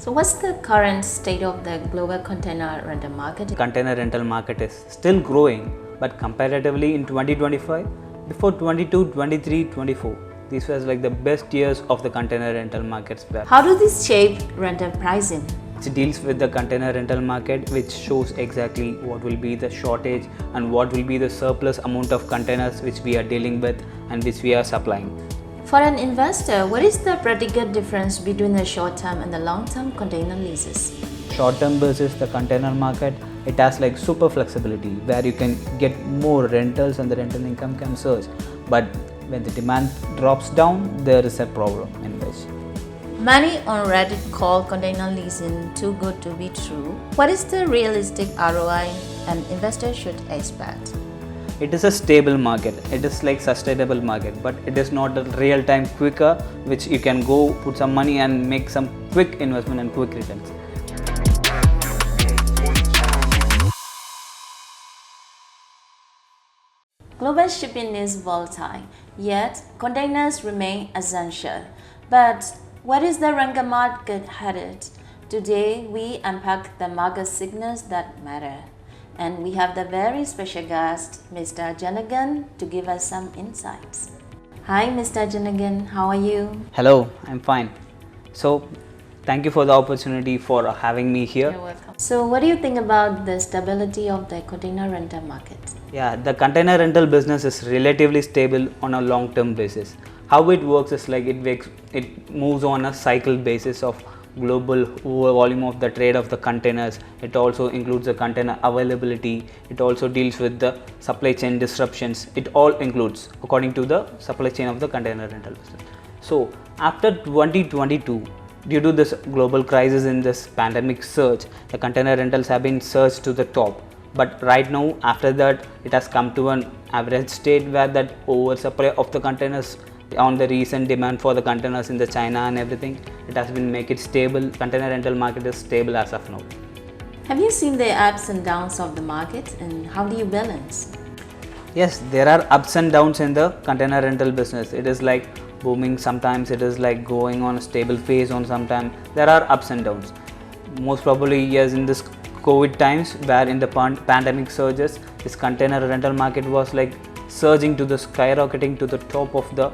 So what's the current state of the global container rental market? Container rental market is still growing, but comparatively in 2025, before 22, 23, 24, these was like the best years of the container rental markets. How do these shape rental pricing? It deals with the container rental market, which shows exactly what will be the shortage and what will be the surplus amount of containers which we are dealing with and which we are supplying. For an investor, what is the practical difference between the short-term and the long-term container leases? Short-term versus the container market, it has like super flexibility where you can get more rentals and the rental income can surge. But when the demand drops down, there is a problem in which. Many on Reddit call container leasing too good to be true. What is the realistic ROI an investor should expect? It is a stable market, it is like sustainable market, but it is not a real-time quicker which you can go put some money and make some quick investment and quick returns. Global shipping is volatile, yet containers remain essential. But where is the rental market headed? Today we unpack the market signals that matter. And we have the very special guest, Mr. Janagan, to give us some insights. Hi, Mr. Janagan, how are you? Hello, I'm fine. So, thank you for the opportunity for having me here. You're welcome. So, what do you think about the stability of the container rental market? Yeah, the container rental business is relatively stable on a long-term basis. How it works is like it moves on a cycle basis of global volume of the trade of the containers. It also includes the container availability. It also deals with the supply chain disruptions. It all includes according to the supply chain of the container rental business. So after 2022, due to this global crisis in this pandemic surge, the container rentals have been surged to the top. But right now, after that, it has come to an average state where that oversupply of the containers on the recent demand for the containers in the China and everything, it has been make it stable. Container rental market is stable as of now. Have you seen the ups and downs of the market and how do you balance? Yes, there are ups and downs in the container rental business. It is like booming sometimes, it is like going on a stable phase on sometimes. There are ups and downs. Most probably, yes, in this COVID times where in the pandemic surges, this container rental market was like surging to the skyrocketing to the top of the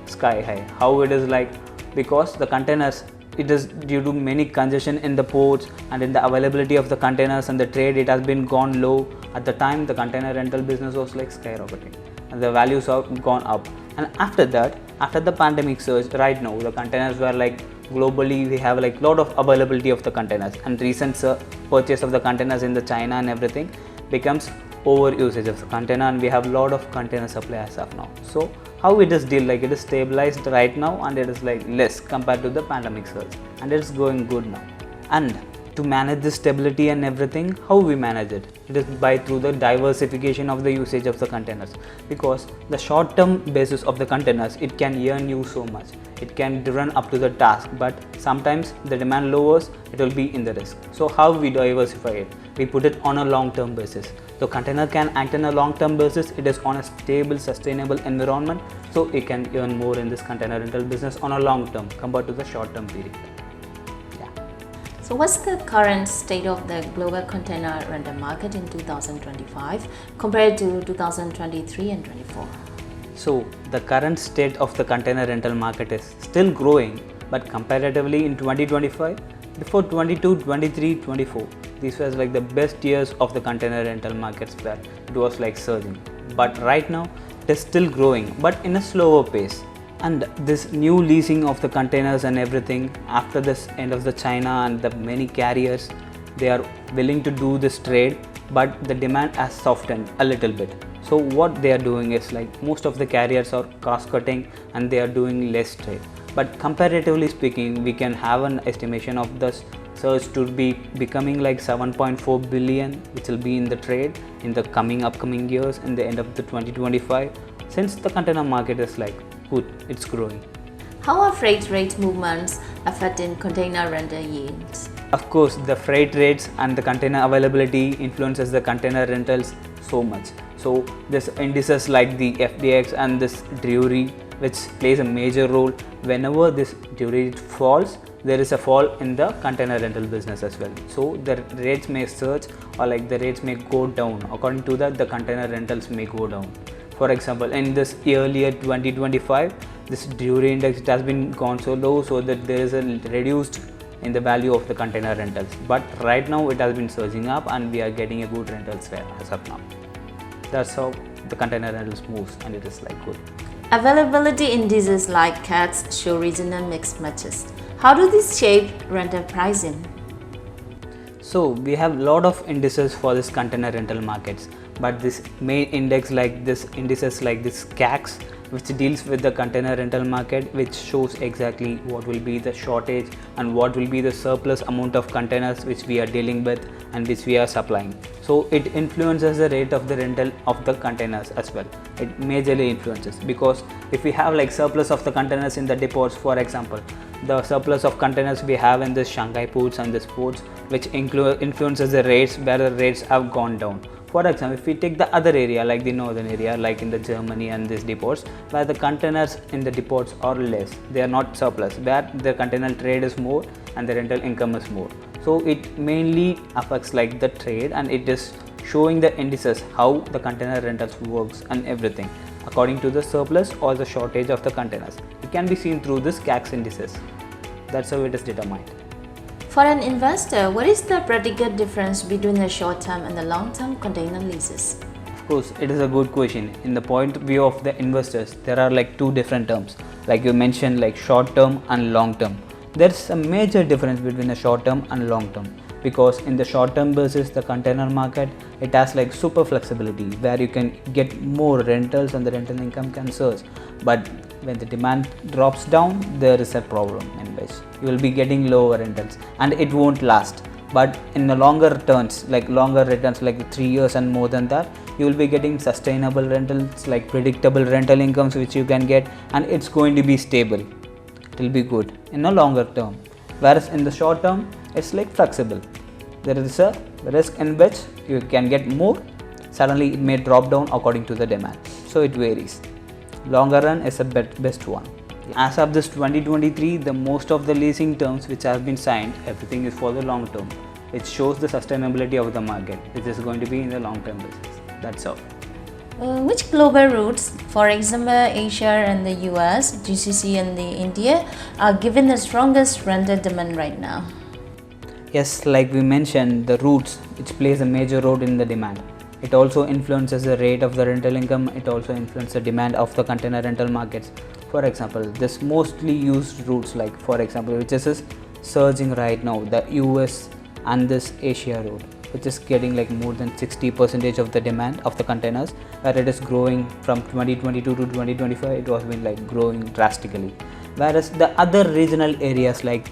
sky high. How it is like, because the containers, it is due to many congestion in the ports and in the availability of the containers and the trade, it has been gone low. At the time, the container rental business was like skyrocketing and the values have gone up. And after that, after the pandemic surge, right now the containers were like globally we have like lot of availability of the containers, and recent purchase of the containers in the China and everything becomes over usage of the container, and we have lot of container supply as of now. So how it is deal, like it is stabilized right now and it is like less compared to the pandemic surge and it is going good now. And to manage this stability and everything, how we manage it? It is by through the diversification of the usage of the containers, because the short term basis of the containers, it can earn you so much, it can run up to the task, but sometimes the demand lowers, it will be in the risk. So how we diversify it? We put it on a long term basis. So container can act on a long term basis, it is on a stable sustainable environment, so it can earn more in this container rental business on a long term compared to the short term period. So what's the current state of the global container rental market in 2025 compared to 2023 and 24? So the current state of the container rental market is still growing, but comparatively in 2025, before 22, 23, 24, these was like the best years of the container rental markets where it was like surging. But right now it is still growing, but in a slower pace. And this new leasing of the containers and everything, after this end of the China and the many carriers, they are willing to do this trade, but the demand has softened a little bit. So what they are doing is like most of the carriers are cost cutting and they are doing less trade. But comparatively speaking, we can have an estimation of this surge to be becoming like 7.4 billion, which will be in the trade in the upcoming years in the end of the 2025, since the container market is like good, it's growing. How are freight rate movements affecting container rental yields? Of course, the freight rates and the container availability influences the container rentals so much. So this indices like the FDX and this Drewry, which plays a major role. Whenever this Drewry falls, there is a fall in the container rental business as well. So the rates may surge, or like the rates may go down. According to that, the container rentals may go down. For example, in this earlier 2025, this Dury index, it has been gone so low, so that there is a reduced in the value of the container rentals. But right now it has been surging up, and we are getting a good rentals there as of now. That's how the container rentals moves, and it is like good. Availability indices like CATs show regional mixed matches. How do these shape rental pricing? So we have a lot of indices for this container rental markets, but this main index like this indices like this CACs, which deals with the container rental market, which shows exactly what will be the shortage and what will be the surplus amount of containers which we are dealing with and which we are supplying. So it influences the rate of the rental of the containers as well. It majorly influences, because if we have like surplus of the containers in the depots, for example, the surplus of containers we have in the Shanghai ports and this ports, which influences the rates, where the rates have gone down. For example, if we take the other area like the northern area, like in the Germany and these depots, where the containers in the depots are less, they are not surplus, where the container trade is more and the rental income is more. So it mainly affects like the trade, and it is showing the indices how the container rentals works and everything according to the surplus or the shortage of the containers. It can be seen through this CACs indices. That's how it is determined. For an investor, what is the practical difference between the short-term and the long-term container leases? Of course, it is a good question. In the point of view of the investors, there are like two different terms. Like you mentioned, like short-term and long-term. There's a major difference between the short-term and long-term, because in the short-term basis, the container market, it has like super flexibility where you can get more rentals and the rental income can surge. But when the demand drops down, there is a problem in which you will be getting lower rentals and it won't last. But in the longer terms, like longer returns, like 3 years and more than that, you will be getting sustainable rentals, like predictable rental incomes which you can get, and it's going to be stable. It will be good in the longer term. Whereas in the short term, it's like flexible. There is a risk in which you can get more, suddenly it may drop down according to the demand. So it varies. Longer run is the best one. As of this 2023, the most of the leasing terms which have been signed, everything is for the long term. It shows the sustainability of the market, which is going to be in the long term basis. That's all. Which global routes, for example Asia and the US, GCC and the India, are given the strongest rental demand right now? Yes, like we mentioned, the routes which plays a major role in the demand. It also influences the rate of the rental income. It also influences the demand of the container rental markets. For example, this mostly used routes, like for example, which is surging right now, the US and this Asia route, which is getting like more than 60% of the demand of the containers, where it is growing from 2022 to 2025. It was been like growing drastically. Whereas the other regional areas like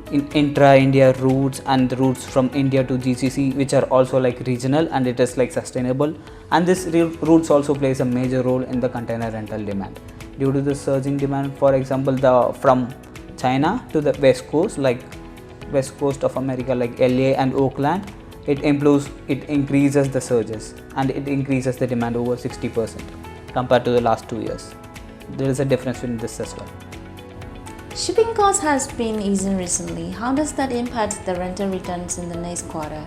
in intra-India routes and the routes from India to GCC, which are also like regional and it is like sustainable, and this routes also plays a major role in the container rental demand due to the surging demand. For example, the from China to the west coast, like west coast of America, like LA and Oakland, it increases the surges and it increases the demand over 60% compared to the last 2 years. There is a difference in this as well. Shipping cost has been easing recently. How does that impact the rental returns in the next quarter?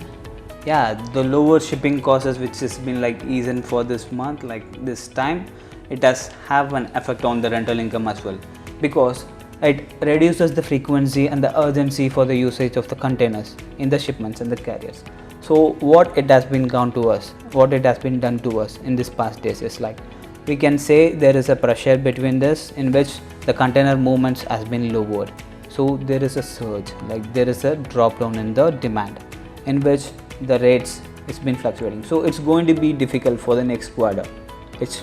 Yeah, the lower shipping costs which has been like easing for this month, like this time, it does have an effect on the rental income as well, because it reduces the frequency and the urgency for the usage of the containers in the shipments and the carriers. So what it has been done to us in this past days is like, we can say there is a pressure between this in which the container movements has been lowered. So there is a surge, like there is a drop down in the demand in which the rates it's been fluctuating. So it's going to be difficult for the next quarter.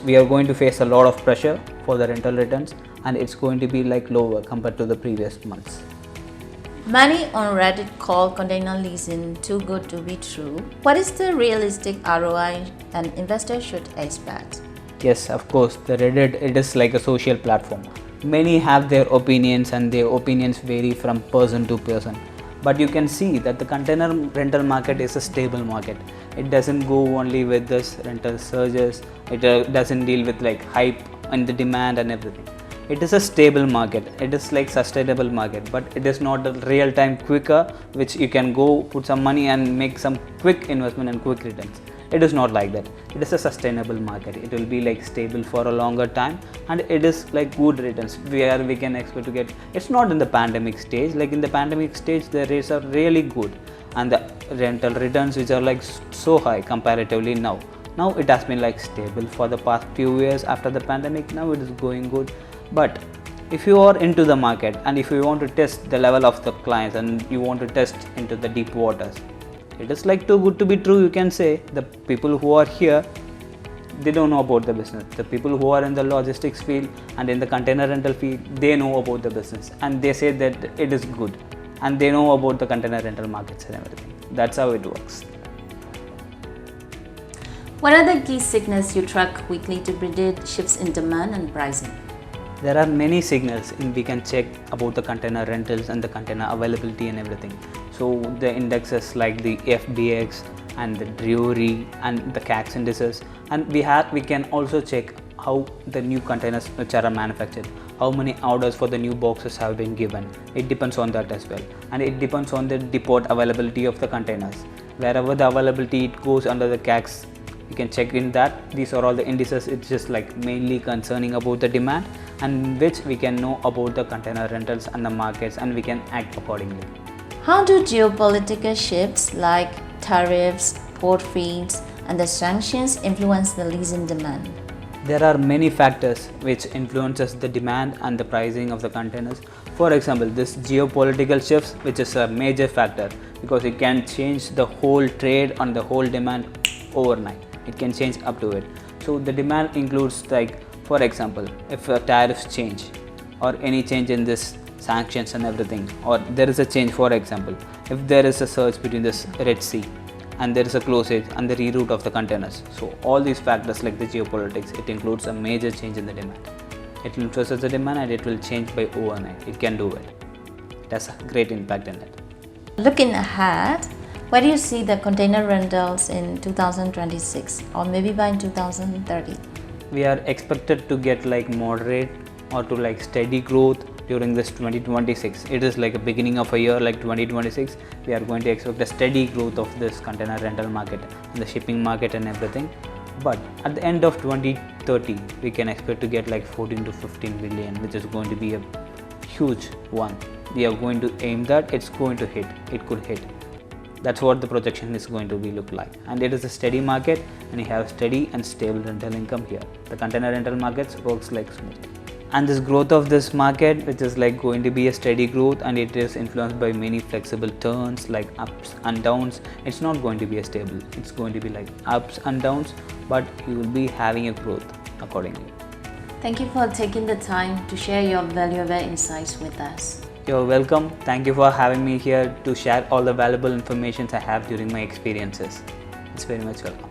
We are going to face a lot of pressure for the rental returns, and it's going to be like lower compared to the previous months. Many on Reddit call container leasing too good to be true. What is the realistic ROI an investor should expect? Yes, of course, the Reddit, it is like a social platform. Many have their opinions and their opinions vary from person to person. But you can see that the container rental market is a stable market. It doesn't go only with this rental surges. It doesn't deal with like hype and the demand and everything. It is a stable market, it is like sustainable market, but it is not a real time quicker which you can go put some money and make some quick investment and quick returns. It is not like that. It is a sustainable market. It will be like stable for a longer time, and it is like good returns where we can expect to get. It's not in the pandemic stage. Like in the pandemic stage, the rates are really good, and the rental returns which are like so high comparatively now. Now it has been like stable for the past few years after the pandemic. Now it is going good. But if you are into the market and if you want to test the level of the clients and you want to test into the deep waters, it is like too good to be true. You can say the people who are here, they don't know about the business. The people who are in the logistics field and in the container rental field, they know about the business and they say that it is good, and they know about the container rental markets and everything. That's how it works. What are the key signals you track weekly to predict shifts in demand and pricing? There are many signals we can check about the container rentals and the container availability and everything. So the indexes like the FBX and the Drewry and the CAX indices, and we can also check how the new containers which are manufactured, how many orders for the new boxes have been given. It depends on that as well, and it depends on the depot availability of the containers. Wherever the availability it goes under the CAX, you can check in that. These are all the indices. It's just like mainly concerning about the demand, and which we can know about the container rentals and the markets, and we can act accordingly. How do geopolitical shifts like tariffs, port fees, and the sanctions influence the leasing demand? There are many factors which influences the demand and the pricing of the containers. For example, this geopolitical shifts, which is a major factor because it can change the whole trade and the whole demand overnight. It can change up to it. So the demand includes, like, for example, if tariffs change or any change in this sanctions and everything, or there is a change, for example, if there is a surge between this Red Sea and there is a closage and the reroute of the containers. So all these factors like the geopolitics, it includes a major change in the demand. It influences the demand and it will change by overnight. It can do it. It has a great impact in it. Looking ahead, where do you see the container rentals in 2026 or maybe by 2030? We are expected to get like moderate or to like steady growth during this 2026. It is like a beginning of a year like 2026. We are going to expect a steady growth of this container rental market and the shipping market and everything. But at the end of 2030, we can expect to get like 14 to 15 billion, which is going to be a huge one. We are going to aim that. It's going to hit. It could hit. That's what the projection is going to be look like, and it is a steady market, and you have steady and stable rental income here. The container rental markets works like smooth, and this growth of this market, which is like going to be a steady growth, and it is influenced by many flexible turns like ups and downs. It's not going to be a stable. It's going to be like ups and downs, but you will be having a growth accordingly. Thank you for taking the time to share your valuable insights with us. You're welcome. Thank you for having me here to share all the valuable information I have during my experiences. It's very much welcome.